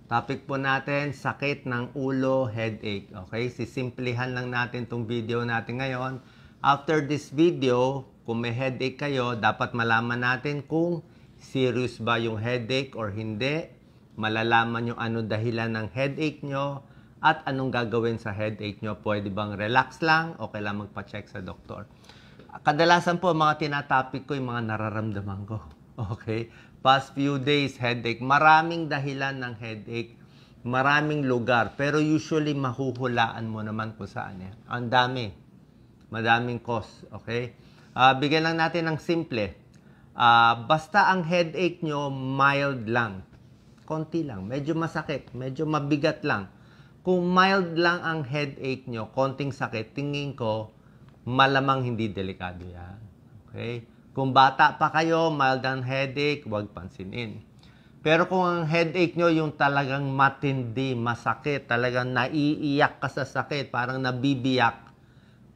Topic po natin, sakit ng ulo, headache. Okay, sisimplihan lang natin tong video natin ngayon. After this video, kung may headache kayo, dapat malaman natin kung serious ba yung headache or hindi. Malalaman yung ano dahilan ng headache nyo at anong gagawin sa headache nyo. Pwede bang relax lang o kailangan magpa-check sa doktor. Kadalasan po, mga tinatopic ko yung mga nararamdaman ko. Okay? Past few days, headache. Maraming dahilan ng headache. Maraming lugar. Pero usually, mahuhulaan mo naman kung saan yan. Ang dami. Madaming cause. Okay? Bigyan lang natin ng simple. Basta ang headache nyo, mild lang. Konti lang. Medyo masakit. Medyo mabigat lang. Kung mild lang ang headache nyo, konting sakit, tingin ko, malamang hindi delikado yan. Okay? Kung bata pa kayo, mild ang headache, huwag pansinin. Pero kung ang headache nyo yung talagang matindi, masakit, talagang naiiyak ka sa sakit, parang nabibiyak,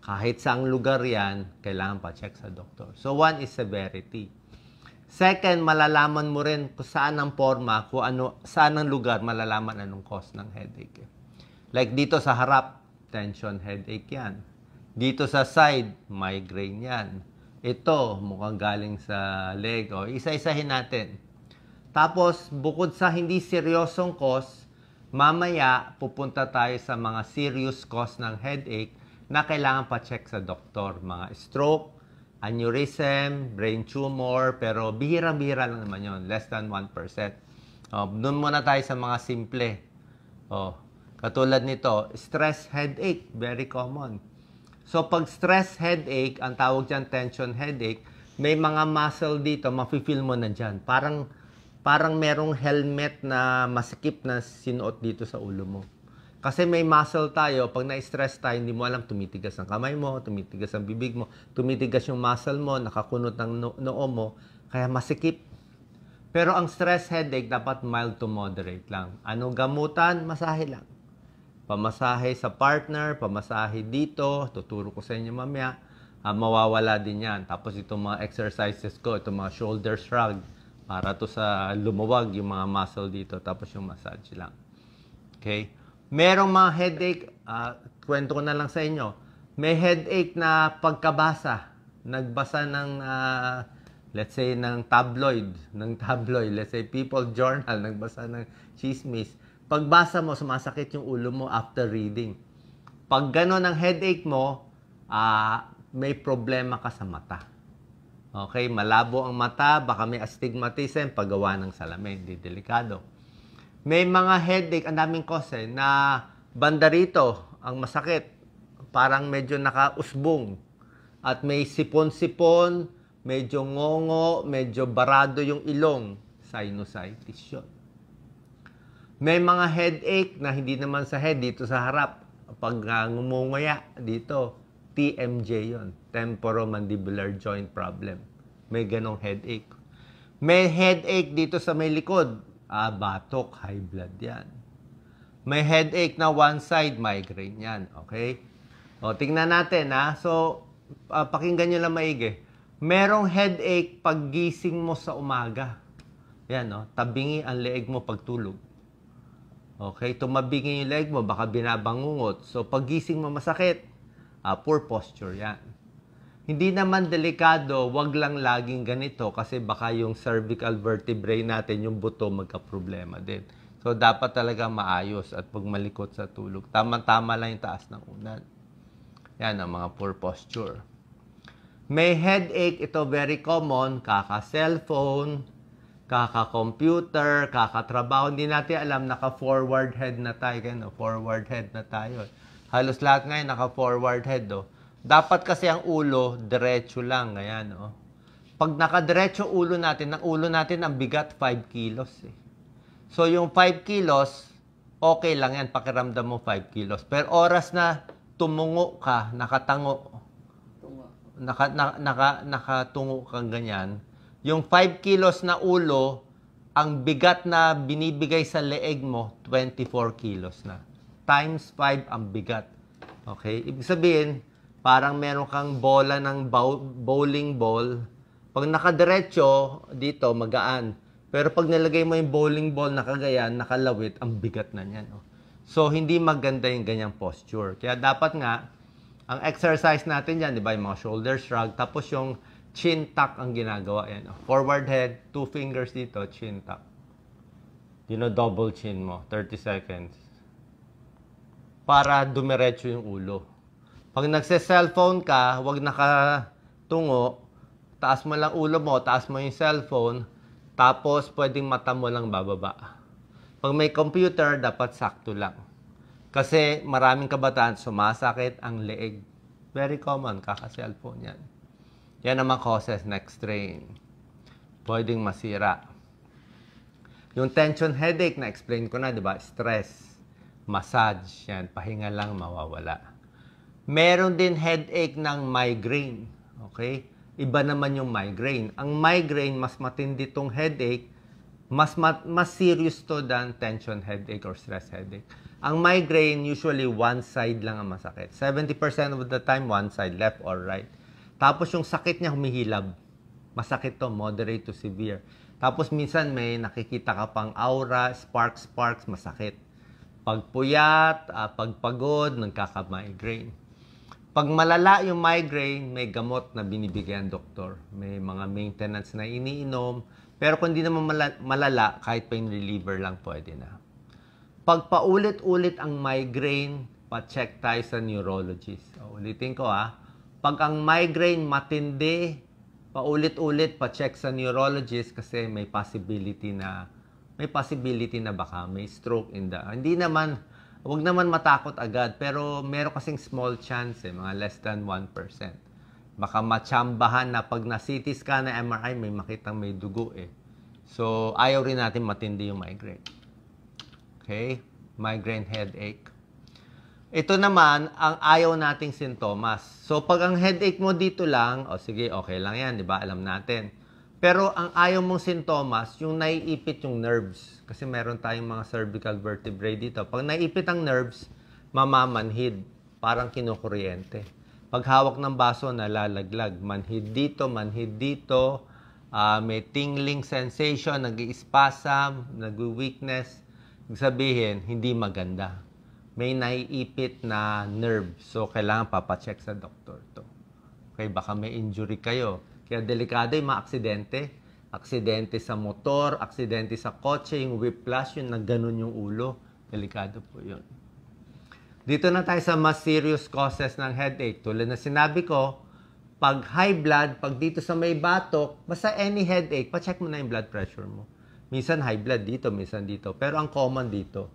kahit saang lugar yan, kailangan pa check sa doktor. So, one is severity. Second, malalaman mo rin kung saan ang forma, kung ano, saan ang lugar, malalaman anong cause ng headache. Like dito sa harap, tension headache yan. Dito sa side, migraine yan. Ito, mukhang galing sa leg. O, isa-isahin natin. Tapos, bukod sa hindi seryosong cause, mamaya pupunta tayo sa mga serious cause ng headache na kailangan pa-check sa doktor. Mga stroke, aneurysm, brain tumor, pero bihira-bihira lang naman yun. Less than 1%. Doon muna tayo sa mga simple. Katulad nito, stress headache, very common. So, pag stress headache, ang tawag dyan tension headache, may mga muscle dito, mafe-feel mo na dyan. Parang merong helmet na masikip na sinuot dito sa ulo mo. Kasi may muscle tayo, pag na-stress tayo, hindi mo alam, tumitigas ang kamay mo, tumitigas ang bibig mo, tumitigas yung muscle mo, nakakunot ang noo mo, kaya masikip. Pero ang stress headache, dapat mild to moderate lang. Anong gamutan? Masahe lang. Pamasahe sa partner, pamasahe dito, tuturo ko sa inyo mamaya, mawawala din yan. Tapos itong mga exercises ko, itong mga shoulder shrug, para to sa lumuwag yung mga muscle dito, tapos yung massage lang. Okay? Merong mga headache, kwento ko na lang sa inyo, may headache na pagkabasa, nagbasa ng, let's say, ng tabloid, let's say, People Journal, nagbasa ng chismis. Pagbasa mo, sumasakit yung ulo mo after reading. Pag gano'n ang headache mo, may problema ka sa mata. Okay? Malabo ang mata, baka may astigmatism, paggawa ng salamin, di delikado. May mga headache, ang daming cause na banda rito, ang masakit, parang medyo nakausbong. At may sipon-sipon, medyo ngongo, medyo barado yung ilong, sinusitis yun. May mga headache na hindi naman sa head, dito sa harap. Pag ngumunguya, dito, TMJ yon, temporomandibular joint problem. May ganong headache. May headache dito sa may likod. Batok, high blood yan. May headache na one side, migraine yan. Okay? Tingnan natin, ha. So, pakinggan nyo lang maigi. Merong headache pag gising mo sa umaga. Yan, tabingi ang leeg mo pagtulog. Okay, tumabingin yung leg mo, baka binabangungot. So, paggising mo masakit, poor posture yan. Hindi naman delikado, wag lang laging ganito kasi baka yung cervical vertebrae natin, yung buto, magka-problema din. So, dapat talaga maayos at pag malikot sa tulog. Tama-tama lang yung taas ng unan. Yan ang mga poor posture. May headache, ito very common, kaka-cellphone, kaka-computer, kaka-trabaho. Hindi natin alam, naka-forward head na tayo. Forward head na tayo. Halos lahat ngayon naka-forward head. Dapat kasi ang ulo, diretso lang. Ayan, Pag nakadiretso ulo natin, ang ulo natin ang bigat 5 kilos. So, yung 5 kilos, okay lang yan. Pakiramdam mo 5 kilos. Pero oras na tumungo ka, nakatango, nakatungo kang ganyan, yung 5 kilos na ulo, ang bigat na binibigay sa leeg mo, 24 kilos na. Times 5 ang bigat. Okay? Ibig sabihin, parang meron kang bola ng bowling ball. Pag nakadiretso, dito, magaan. Pero pag nilagay mo yung bowling ball na kagayan, nakalawit, ang bigat na niyan. Oh. So, hindi maganda yung ganyang posture. Kaya dapat nga, ang exercise natin dyan, di ba, yung mga shoulder shrug, tapos yung chin tuck ang ginagawa. Yan, oh. Forward head, 2 fingers dito, chin tuck. Double chin mo, 30 seconds. Para dumiretso yung ulo. Pag nagse-cellphone ka, huwag nakatungo, taas mo lang ulo mo, taas mo yung cellphone, tapos pwedeng mata mo lang bababa. Pag may computer, dapat sakto lang. Kasi maraming kabataan, sumasakit ang leeg. Very common, kaka-cellphone yan. Yan naman causes neck strain. Pwedeng masira. Yung tension headache, na-explain ko na, di ba? Stress, massage, yan, pahinga lang, mawawala. Meron din headache ng migraine. Okay? Iba naman yung migraine. Ang migraine, mas matindi tong headache, mas serious to than tension headache or stress headache. Ang migraine, usually one side lang ang masakit. 70% of the time, one side, left or right. Tapos yung sakit niya humihilab. Masakit to, moderate to severe. Tapos minsan may nakikita ka pang aura, sparks, masakit. Pagpuyat, pagpagod, nagkaka-migraine. Pag malala yung migraine, may gamot na binibigyan doktor. May mga maintenance na iniinom. Pero kung hindi naman malala, kahit pain reliever lang pwede na. Pag paulit-ulit ang migraine, pa-check tayo sa neurologist. Ulitin ko Pag ang migraine matindi, paulit-ulit pa-check sa neurologist kasi may possibility na baka may stroke in the... Huwag naman matakot agad, pero meron kasing small chance, mga less than 1%. Baka matsambahan na pag na-CT scan na MRI, may makitang may dugo So, ayaw rin natin matindi yung migraine. Okay? Migraine headache. Ito naman, ang ayaw nating sintomas. So, pag ang headache mo dito lang, sige, okay lang yan, di ba? Alam natin. Pero ang ayaw mong sintomas, yung naiipit yung nerves. Kasi meron tayong mga cervical vertebrae dito. Pag naiipit ang nerves, mamamanhid. Parang kinukuryente. Pag hawak ng baso, nalalaglag. Manhid dito, may tingling sensation, nag-i-spasm, nag-weakness. Ibig sabihin, hindi maganda. May naiipit na nerve. So, kailangan papacheck sa doktor to. Okay, baka may injury kayo. Kaya delikado yung mga aksidente. Aksidente sa motor, aksidente sa kotse, yung whiplash, yung nagganon yung ulo. Delikado po yun. Dito na tayo sa mas serious causes ng headache. Tulad na sinabi ko, pag high blood, pag dito sa may batok, basta any headache, pacheck mo na yung blood pressure mo. Minsan high blood dito, minsan dito. Pero ang common dito,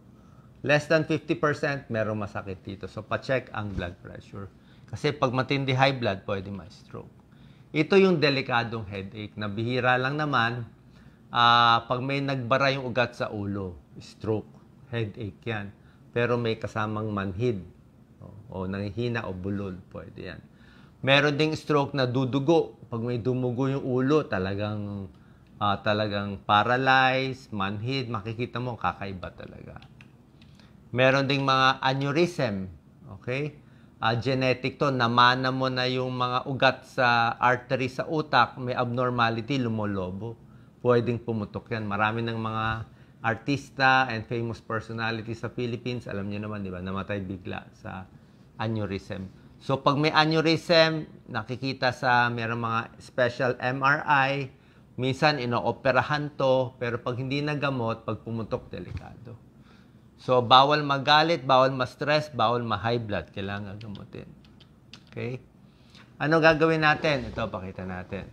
less than 50% merong masakit dito. So, pacheck ang blood pressure. Kasi pag matindi high blood, pwede ma-stroke. Ito yung delikadong headache. Nabihira lang naman, pag may nagbara yung ugat sa ulo, stroke, headache yan. Pero may kasamang manhid, o nanghihina o bulol, pwede yan. Meron ding stroke na dudugo. Pag may dumugo yung ulo, talagang paralyzed, manhid, makikita mo, kakaiba talaga. Meron ding mga aneurysm, okay? Genetic to, namana mo na yung mga ugat sa artery sa utak, may abnormality, lumolobo. Pwedeng pumutok yan. Marami ng mga artista and famous personalities sa Philippines, alam niyo naman, di ba, namatay bigla sa aneurysm. So, pag may aneurysm, nakikita sa mayroong mga special MRI, minsan inooperahan to, pero pag hindi nagamot, pag pumutok, delikado. So, bawal magalit, bawal ma-stress, bawal ma-high blood. Kailangan gamutin. Okay? Ano gagawin natin? Ito, pakita natin.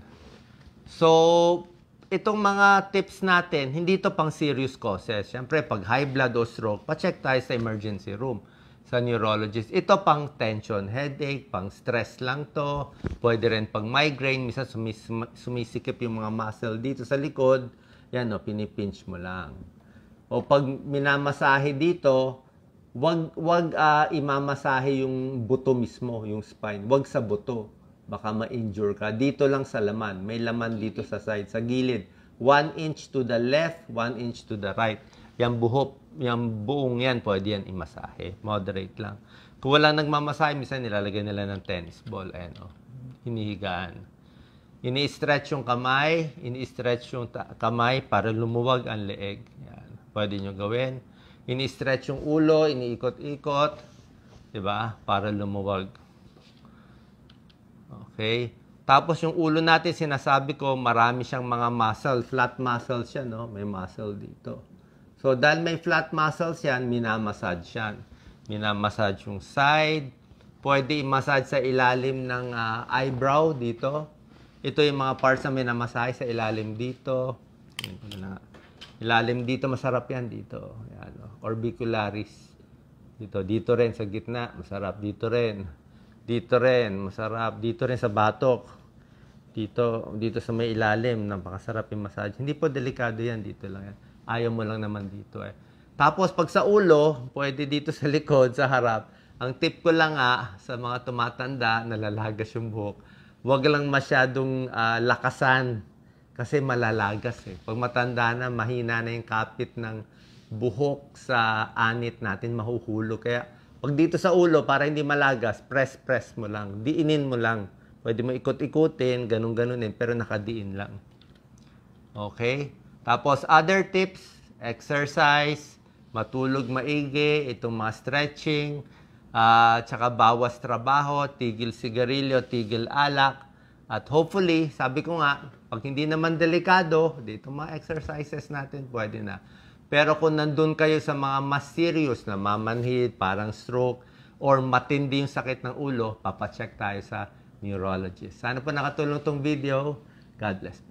So, itong mga tips natin, hindi ito pang serious causes. Siyempre, pag high blood o stroke, pa-check tayo sa emergency room sa neurologist. Ito pang tension, headache, pang stress lang to. Pwede rin pang migraine. Minsan sumisikip yung mga muscle dito sa likod. Yan, pinipinch mo lang. O pag minamasahe dito, wag imamasahe yung buto mismo, yung spine. Wag sa buto. Baka ma-injure ka. Dito lang sa laman. May laman dito sa side, sa gilid. 1 inch to the left, 1 inch to the right. Yung buong yan, pwede yan imasahe. Moderate lang. Kung walang nagmamasahe, minsan nilalagay nila ng tennis ball. Ayan, hinihigaan. Ini-stretch yung kamay, ini-stretch yung kamay para lumuwag ang leeg. Yan. Pwede nyo gawin. Ini-stretch yung ulo, iniikot-ikot, 'di ba? Para lumuwag. Okay? Tapos yung ulo natin, sinasabi ko, marami siyang mga muscle, flat muscles siya, no? May muscle dito. So, dahil may flat muscles yan, minamassage yan. Minamassage yung side. Pwede i-massage sa ilalim ng eyebrow dito. Ito yung mga parts na minamassage sa ilalim dito. Ilalim dito, masarap yan dito. Yan, no? Orbicularis. Dito rin sa gitna, masarap. Dito rin, masarap. Dito rin sa batok. Dito sa may ilalim, napakasarap yung massage. Hindi po delikado yan, dito lang yan. Ayaw mo lang naman dito eh. Tapos pag sa ulo, pwede dito sa likod, sa harap. Ang tip ko lang sa mga tumatanda, nalalagas yung buhok, huwag lang masyadong lakasan kasi malalagas eh. Pag matanda na, mahina na yung kapit ng buhok sa anit natin, mahuhulog. Kaya pag dito sa ulo, para hindi malagas, press mo lang, diinin mo lang. Pwede mo ikot-ikutin, ganun-ganunin, pero nakadiin lang. Okay? Tapos, other tips, exercise, matulog maigi, itong mga stretching, tsaka bawas trabaho, tigil sigarilyo, tigil alak. At hopefully, sabi ko nga, pag hindi naman delikado, dito mga exercises natin, pwede na. Pero kung nandun kayo sa mga mas serious na mamanhid, parang stroke, or matindi yung sakit ng ulo, papacheck tayo sa neurologist. Sana po nakatulong tong video. God bless.